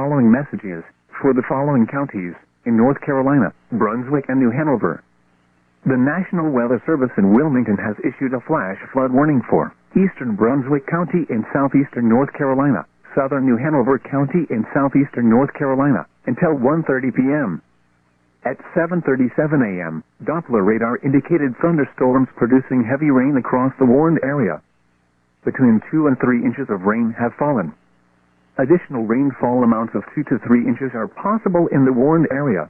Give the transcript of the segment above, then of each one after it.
following message is for the following counties in North Carolina, Brunswick, and New Hanover. The National Weather Service in Wilmington has issued a flash flood warning for eastern Brunswick County in southeastern North Carolina, southern New Hanover County in southeastern North Carolina, until 1:30 p.m. At 7:37 a.m., Doppler radar indicated thunderstorms producing heavy rain across the warned area. Between 2 and 3 inches of rain have fallen. Additional rainfall amounts of 2 to 3 inches are possible in the warned area.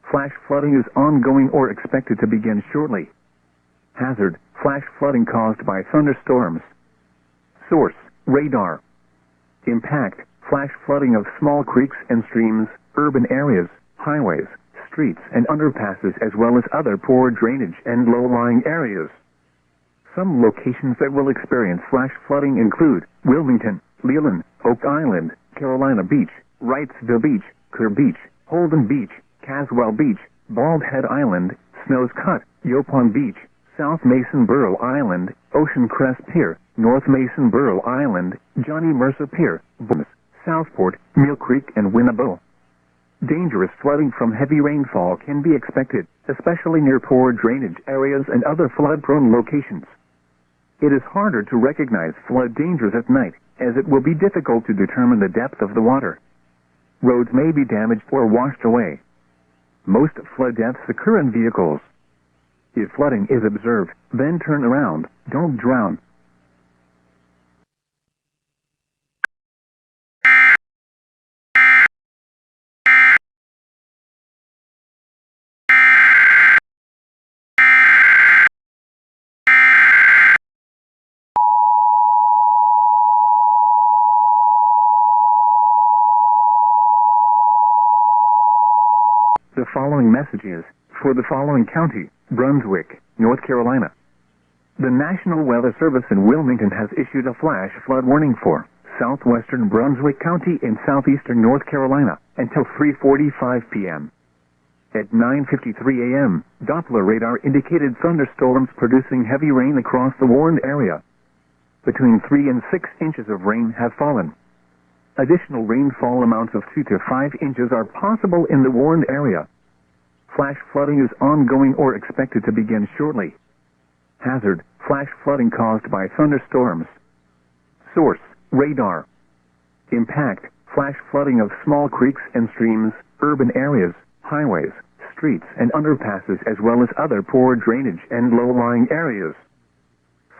Flash flooding is ongoing or expected to begin shortly. Hazard: flash flooding caused by thunderstorms. Source: radar. Impact: flash flooding of small creeks and streams, urban areas, highways, streets, and underpasses, as well as other poor drainage and low-lying areas. Some locations that will experience flash flooding include Wilmington, Leland, Oak Island, Carolina Beach, Wrightsville Beach, Clear Beach, Holden Beach, Caswell Beach, Bald Head Island, Snows Cut, Yopon Beach, South Mason Borough Island, Ocean Crest Pier, North Mason Borough Island, Johnny Mercer Pier, Boones, Southport, Mill Creek, and Winnebago. Dangerous flooding from heavy rainfall can be expected, especially near poor drainage areas and other flood-prone locations. It is harder to recognize flood dangers at night, as it will be difficult to determine the depth of the water. Roads may be damaged or washed away. Most flood deaths occur in vehicles. If flooding is observed, then turn around. Don't drown. The following message is for the following county, Brunswick, North Carolina. The National Weather Service in Wilmington has issued a flash flood warning for southwestern Brunswick County in southeastern North Carolina until 3:45 p.m. At 9:53 a.m., Doppler radar indicated thunderstorms producing heavy rain across the warned area. Between 3 and 6 inches of rain have fallen. Additional rainfall amounts of 2 to 5 inches are possible in the warned area. Flash flooding is ongoing or expected to begin shortly. Hazard: flash flooding caused by thunderstorms. Source: radar. Impact: flash flooding of small creeks and streams, urban areas, highways, streets, and underpasses, as well as other poor drainage and low-lying areas.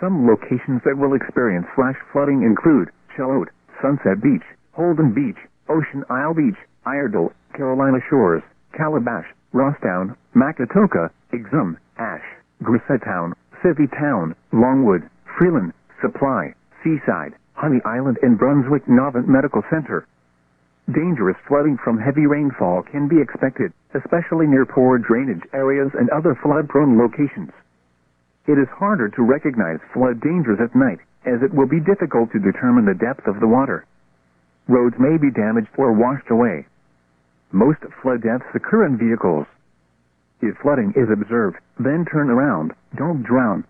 Some locations that will experience flash flooding include Charlotte, Sunset Beach, Holden Beach, Ocean Isle Beach, Iredell, Carolina Shores, Calabash, Rossdown, Macatoka, Exum, Ash, Gracetown, Civvy Town, Longwood, Freeland, Supply, Seaside, Honey Island, and Brunswick Novant Medical Center. Dangerous flooding from heavy rainfall can be expected, especially near poor drainage areas and other flood-prone locations. It is harder to recognize flood dangers at night, as it will be difficult to determine the depth of the water. Roads may be damaged or washed away. Most flood deaths occur in vehicles. If flooding is observed, then turn around. Don't drown.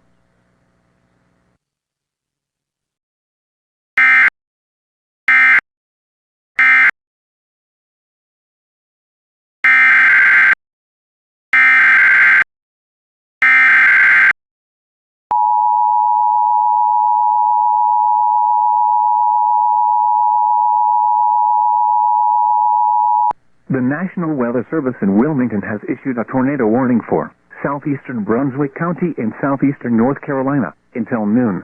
The National Weather Service in Wilmington has issued a tornado warning for southeastern Brunswick County in southeastern North Carolina until noon.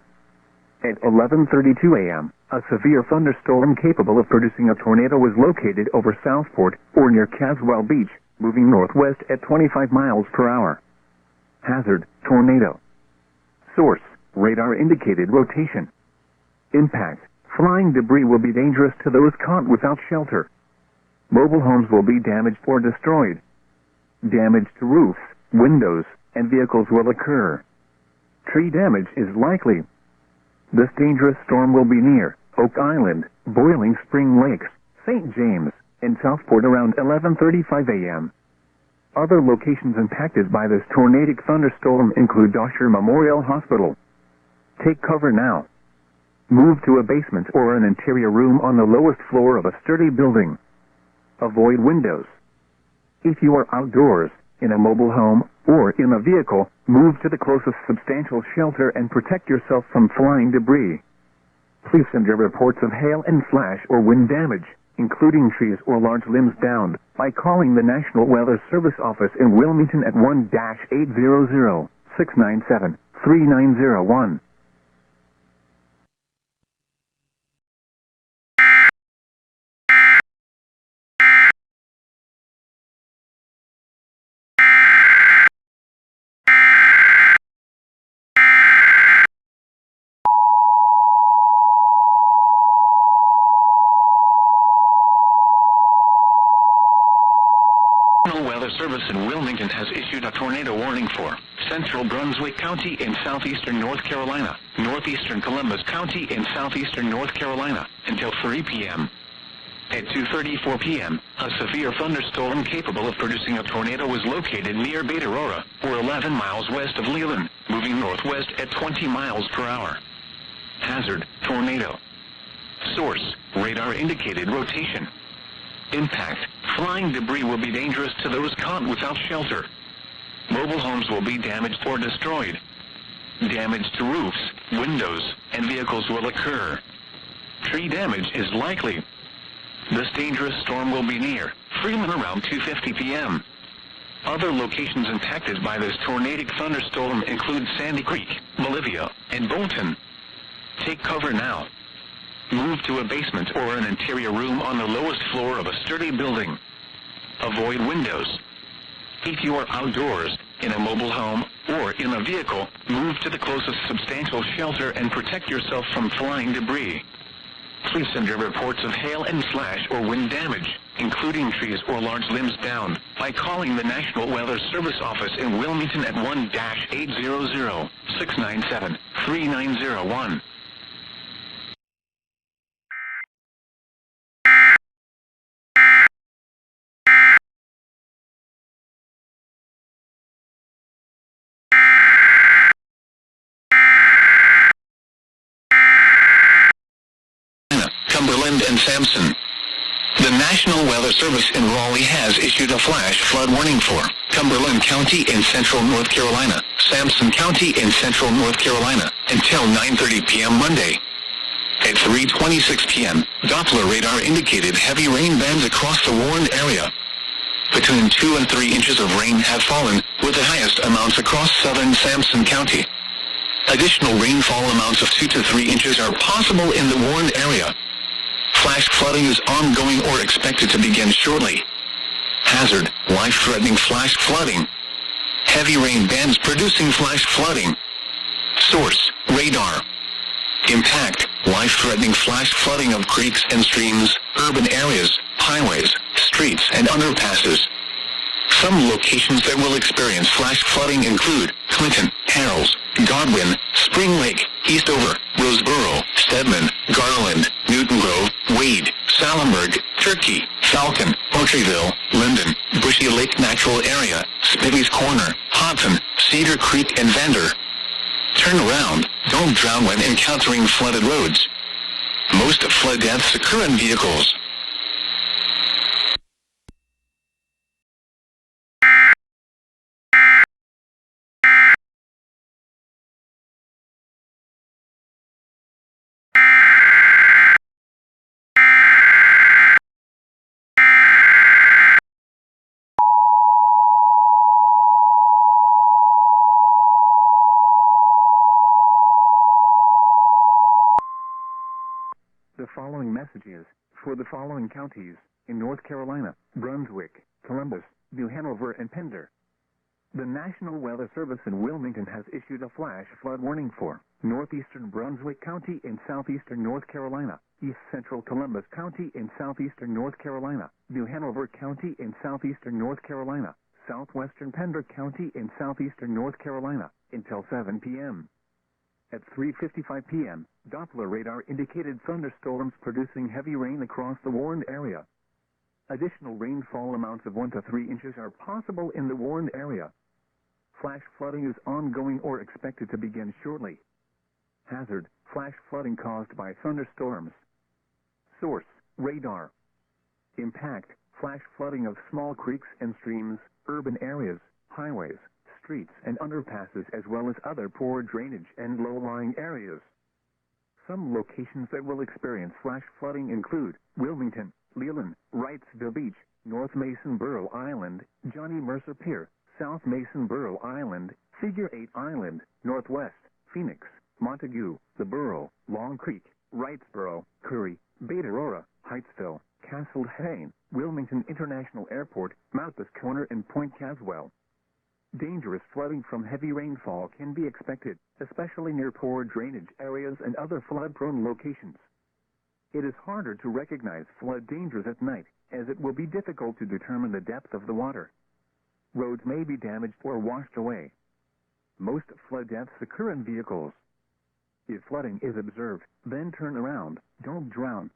At 11:32 a.m., a severe thunderstorm capable of producing a tornado was located over Southport or near Caswell Beach, moving northwest at 25 miles per hour. Hazard: tornado. Source: radar indicated rotation. Impact: flying debris will be dangerous to those caught without shelter. Mobile homes will be damaged or destroyed. Damage to roofs, windows, and vehicles will occur. Tree damage is likely. This dangerous storm will be near Oak Island, Boiling Spring Lakes, St. James, and Southport around 11:35 a.m. Other locations impacted by this tornadic thunderstorm include Dosher Memorial Hospital. Take cover now. Move to a basement or an interior room on the lowest floor of a sturdy building. Avoid windows. If you are outdoors, in a mobile home, or in a vehicle, move to the closest substantial shelter and protect yourself from flying debris. Please send your reports of hail and flash or wind damage, including trees or large limbs downed, by calling the National Weather Service office in Wilmington at 1-800-697-3901. National Weather Service in Wilmington has issued a tornado warning for central Brunswick County in southeastern North Carolina, northeastern Columbus County in southeastern North Carolina, until 3 p.m. At 2:34 p.m., a severe thunderstorm capable of producing a tornado was located near Beta Aurora, or 11 miles west of Leland, moving northwest at 20 miles per hour. Hazard, tornado. Source, radar indicated rotation. Impact, flying debris will be dangerous to those caught without shelter. Mobile homes will be damaged or destroyed. Damage to roofs, windows, and vehicles will occur. Tree damage is likely. This dangerous storm will be near Freeman around 2:50 p.m. Other locations impacted by this tornadic thunderstorm include Sandy Creek, Bolivia, and Bolton. Take cover now. Move to a basement or an interior room on the lowest floor of a sturdy building. Avoid windows. If you are outdoors, in a mobile home, or in a vehicle, move to the closest substantial shelter and protect yourself from flying debris. Please send your reports of hail and flash or wind damage, including trees or large limbs downed, by calling the National Weather Service office in Wilmington at 1-800-697-3901. Cumberland and Sampson. The National Weather Service in Raleigh has issued a flash flood warning for Cumberland County in central North Carolina, Sampson County in central North Carolina, until 9:30 p.m. Monday. At 3:26 p.m., Doppler radar indicated heavy rain bands across the warned area. Between 2 and 3 inches of rain have fallen, with the highest amounts across southern Sampson County. Additional rainfall amounts of 2 to 3 inches are possible in the warned area. Flash flooding is ongoing or expected to begin shortly. Hazard, life-threatening flash flooding. Heavy rain bands producing flash flooding. Source, radar. Impact, life-threatening flash flooding of creeks and streams, urban areas, highways, streets and underpasses. Some locations that will experience flash flooding include Clinton, Harrells, Godwin, Spring Lake, Eastover, Roseboro, Stedman, Garland, Newton Grove, Wade, Salemburg, Turkey, Falcon, Oaktreyville, Linden, Bushy Lake Natural Area, Spivey's Corner, Houghton, Cedar Creek and Vander. Turn around, don't drown when encountering flooded roads. Most flood deaths occur in vehicles. The following message is for the following counties in North Carolina: Brunswick, Columbus, New Hanover, and Pender. The National Weather Service in Wilmington has issued a flash flood warning for northeastern Brunswick County in southeastern North Carolina, east central Columbus County in southeastern North Carolina, New Hanover County in southeastern North Carolina, southwestern Pender County in southeastern North Carolina, until 7 p.m. At 3:55 p.m., Doppler radar indicated thunderstorms producing heavy rain across the warned area. Additional rainfall amounts of 1 to 3 inches are possible in the warned area. Flash flooding is ongoing or expected to begin shortly. Hazard, flash flooding caused by thunderstorms. Source, radar. Impact, Flash flooding of small creeks and streams, urban areas, highways, streets and underpasses, as well as other poor drainage and low-lying areas. Some locations that will experience flash flooding include Wilmington, Leland, Wrightsville Beach, North Mason Borough Island, Johnny Mercer Pier, South Mason Borough Island, Figure 8 Island, Northwest, Phoenix, Montague, The Borough, Long Creek, Wrightsboro, Curry, Beta Aurora, Heightsville, Castle Hayne, Wilmington International Airport, Malpas Corner, and Point Caswell. Dangerous flooding from heavy rainfall can be expected, especially near poor drainage areas and other flood-prone locations. It is harder to recognize flood dangers at night, as it will be difficult to determine the depth of the water. Roads may be damaged or washed away. Most flood deaths occur in vehicles. If flooding is observed, then turn around. Don't drown.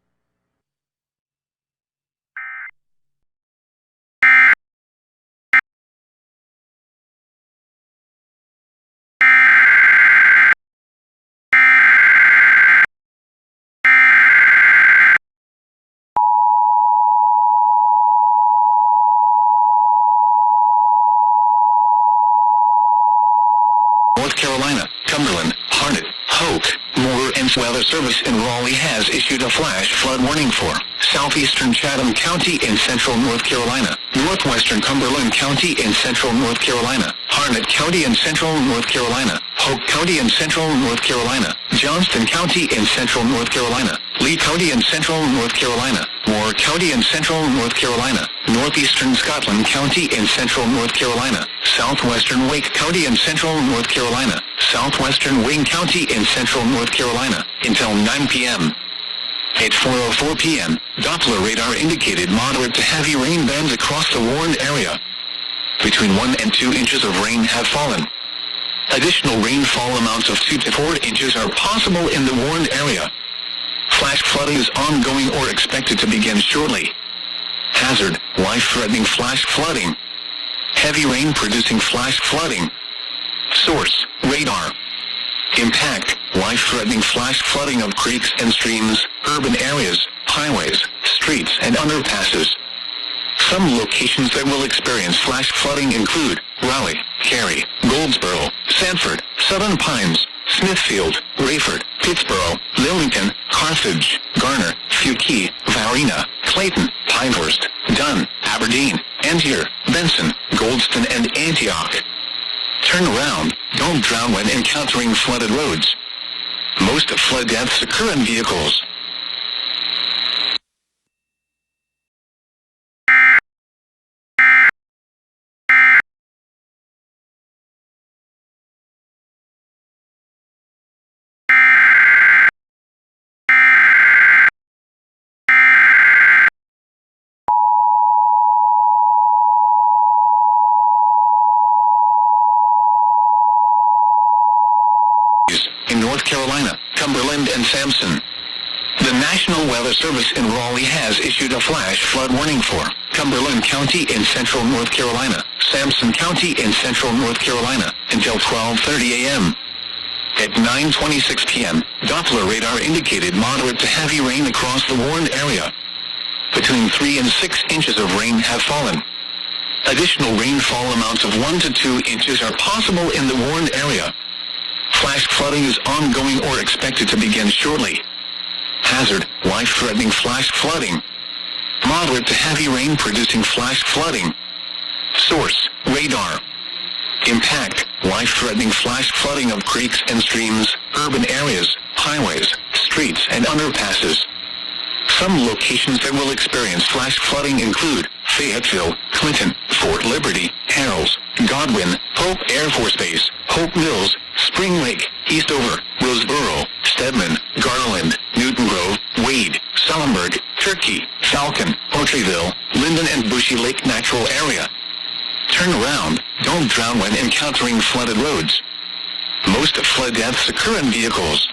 North Carolina, Cumberland, Harnett, Hoke, Moore, and Weather Service in Raleigh has issued a flash flood warning for southeastern Chatham County in central North Carolina, northwestern Cumberland County in central North Carolina, Harnett County in central North Carolina, Hoke County in central North Carolina, Johnston County in central North Carolina, Lee County in central North Carolina, Moore County in central North Carolina, northeastern Scotland County in central North Carolina, southwestern Wake County in central North Carolina, southwestern Wayne County in central North Carolina, until 9 p.m. At 4:04 p.m., Doppler radar indicated moderate to heavy rain bands across the warned area. Between 1 and 2 inches of rain have fallen. Additional rainfall amounts of 2 to 4 inches are possible in the warned area. Flash flooding is ongoing or expected to begin shortly. Hazard, life-threatening flash flooding. Heavy rain producing flash flooding. Source, radar. Impact, life-threatening flash flooding of creeks and streams, urban areas, highways, streets and underpasses. Some locations that will experience flash flooding include Raleigh, Cary, Goldsboro, Sanford, Southern Pines, Smithfield, Rayford, Pittsboro, Lillington, Carthage, Garner, Fuquay, Varina, Clayton, Pinehurst, Dunn, Aberdeen, Angier, Benson, Goldston and Antioch. Turn around, don't drown when encountering flooded roads. Most flood deaths occur in vehicles. In North Carolina, Cumberland and Sampson. The National Weather Service in Raleigh has issued a flash flood warning for Cumberland County in central North Carolina, Sampson County in central North Carolina, until 12:30 a.m. At 9:26 p.m., Doppler radar indicated moderate to heavy rain across the warned area. Between 3 and 6 inches of rain have fallen. Additional rainfall amounts of 1 to 2 inches are possible in the warned area. Flash flooding is ongoing or expected to begin shortly. Hazard, life-threatening flash flooding. Moderate to heavy rain producing flash flooding. Source, radar. Impact, life-threatening flash flooding of creeks and streams, urban areas, highways, streets and underpasses. Some locations that will experience flash flooding include Fayetteville, Clinton, Fort Liberty, Harrells, Godwin, Hope Air Force Base, Hope Mills, Spring Lake, Eastover, Roseboro, Stedman, Garland, Newton Grove, Wade, Sullenberg, Turkey, Falcon, Poultryville, Linden and Bushy Lake Natural Area. Turn around, don't drown when encountering flooded roads. Most flood deaths occur in vehicles.